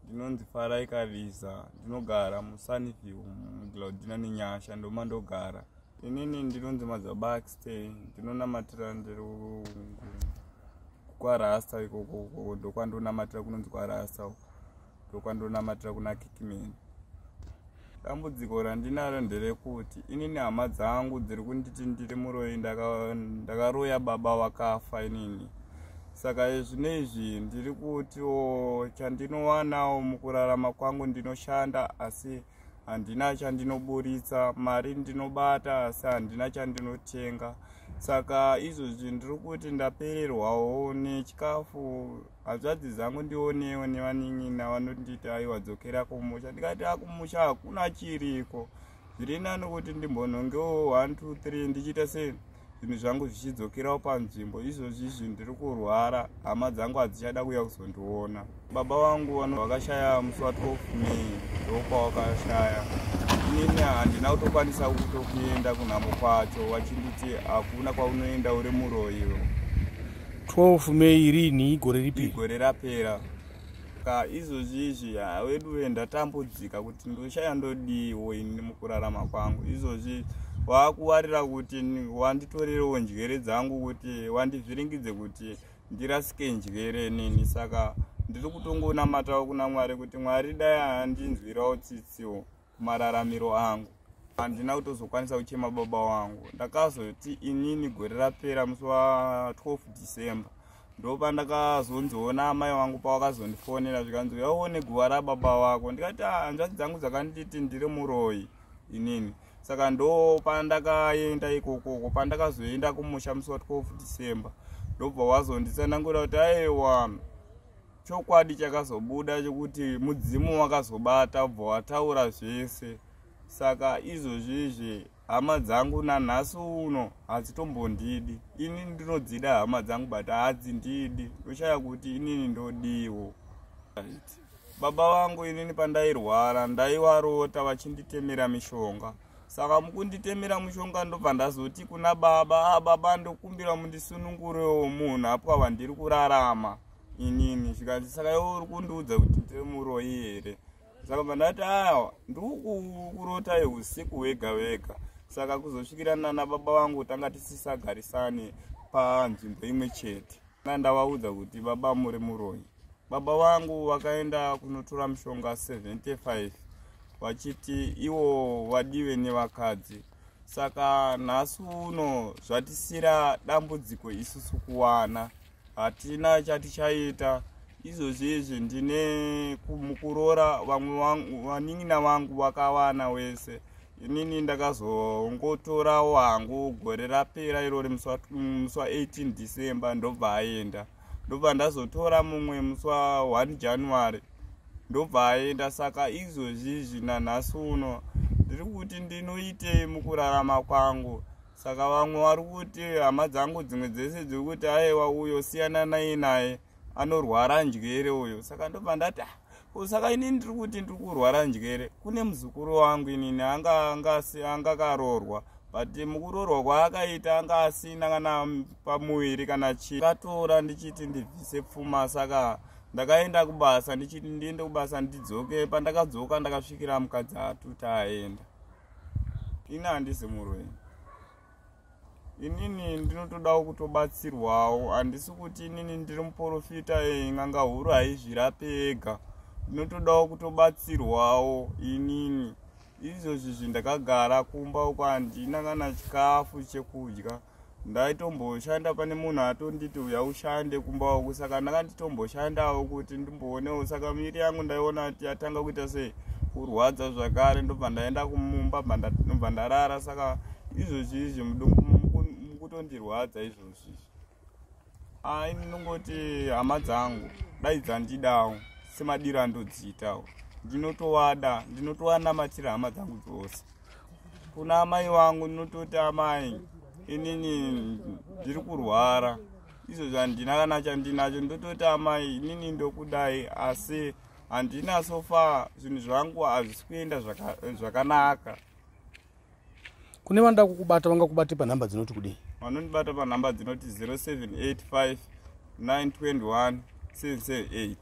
Ndinonzi Farai Kariza, ndinogara muSunnyview muGlaudina neNyasha ndomandogara. Inini ndinonzi Mazabaxte, ndinonamatira ndiri kwaRasta ikoko ndokwandonamatira kunonzi kwaRasta ndokwandonamatira kuna Kickman. Dambudziko randinaro nderekuti inini hama dzangu dziri kunditi ndiri muroyi ndakaroya baba wakafa inini. Saka zvinezvi ndiri kutiwo chandinowanawo mukurarama kwangu ndinoshanda asi handina chandinoburitsa, mari ndinobata asi handina chandinotenga. Saka izvozvi ndiri kuti ndapererwawo nechikafu. Hanzvadzi dzangu ndionewo nevanin'ina vanonditi aiwa dzokera kumusha. Ndikati akumusha hakuna chiriko. Zviri nani kuti ndimbonongewo 1 2 3 ndichiita sei zvinhu zvangu zvichidzokerawo panzvimbo. Izvozvi ndiri kurwara, hama dzangu hadzichada kuuya kuzondiona. Baba vangu vakashaya musi wa12 Mei ndokwavakashaya. Inini handina kutokwanisa kutokuenda kunhamo kwacho vachinditi hakuna kwaunoenda uri muroyi. 12 Mei rini gore ripi? Igore rapera. Izvozvi wedu ndatambudzika kuti ndoshaya ndodiwo ini mukurarama kwangu. Izvozvi wakuwarira kuti wanditorerewo njere dzangu kuti wandivhiringidze kuti ndirasike njere nini. Saka ndiri kutongonamatawo kuna Mwari kuti Mwari dai handinzwirawo tsitsiwo kumararamiro angu. Handina kutozokwanisa kuchema baba wangu. Ndakazoti inini gore rapera musi wa12 December ndopandakazonzoona amai wangu pawakazondifonera zvikanzi yaone guva rababa wako. Ndikati hanzvadzi dzangu dzakanditi ndiri muroyi inini. Saka ndo pandakaenda ikoko pandakazoenda kumusha musi wa12 December ndobva wazonditsanangura kuti aiwa chokwadi chakazobuda chokuti mudzimu wakazobata wabva wataura zvese. Saka izvozvizvi hama dzangu nanhasi uno hadzitombondidi. Inini ndinodzida hama dzangu but hadzindidi. Ndoshaya kuti inini ndodiwo. Baba vangu inini pandairwara ndaivarota vachinditemera mishonga. Saka mukunditemera mushonga ndobva ndazoti kuna baba, baba ndokumbira mundisunungurewo munhu apo vandiri kurarama inini. Zvikanzi saka iwe uri kundiudza kuti ndiri muroyi here. Saka ndati ndiri kurota usiku hwega hwega. Saka kuzosvikirana nababa vangu tanga tisisagarisane panzvimbo imwe chete. Ndavaudza kuti baba muri muroyi. Baba vangu vakaenda kunotora mishonga 75 vachiti iwo vadiwe nevakadzi. Saka nhasi uno zvatisira dambudziko isusu kuwana. Hatina chatichaita. Izvozvizvi ndine mukurora vamwe vanin'ina vangu vakawana wese. Inini ndakazongotorawo hangu gore rapera irori musi wa18 December ndobva aenda. Ndobva ndazotora mumwe musi wa1 January ndobva aenda. Saka izvozvizvi nanhasi uno ndiri kuti ndinoite mukurarama kwangu. Saka vamwe vari kuti hama dzangu dzimwe dzese dziri kuti aiwa uyo siyana naye anorwara njere uyo. Saka ndobva ndati saka inini ndiri kuti ndiri kurwara njere. Kune muzukuru wangu inini anga karorwa but mukurorwa kwaakaita anga asina kana pamuviri kana chii. Ndakatora ndichiti ndibvise pfuma. Saka ndakaenda kubasa ndichiti ndiende kubasa ndidzoke. Pandakadzoka ndakasvikira mukadzi atuti aenda. Ini handisi muroyi. Inini ndinotodawo kutobatsirwawo. Handisi kuti inini ndiri muprofita n'anga huru haizvirape ega. Ndinotodawo kutobatsirwawo inini. Izvozvi ndakagara kumba uko handina kana chikafu chekudya. Ndaitomboshanda pane munhu atonditi uya ushande kumba uko. Saka ndakanditomboshandawo kuti ndimboonewo. Saka miri yangu ndaiona kuti yatanga kuita sei kurwadza zvakare. Ndobva ndaenda kumumba ndobva ndarara. Saka izvozvizvi mukutondirwadza izvozvi. Ini ndinongoti hama dzangu dai dzandidawo semadiro andodziitawo. Ndinotowanamatira hama dzangu dzose. Kuna amai vangu ndinototi amai inini ndiri kurwara. Izvozvi handina kana chandinacho. Ndototi amai inini ndokudai asi handina sofa zvinhu zvangu hazvisi kuenda zvakanaka. Kune vanoda kukubata vangakubate panhamba dzinoti kudii? Vanondibata panhamba dzinoti 0785 921 778.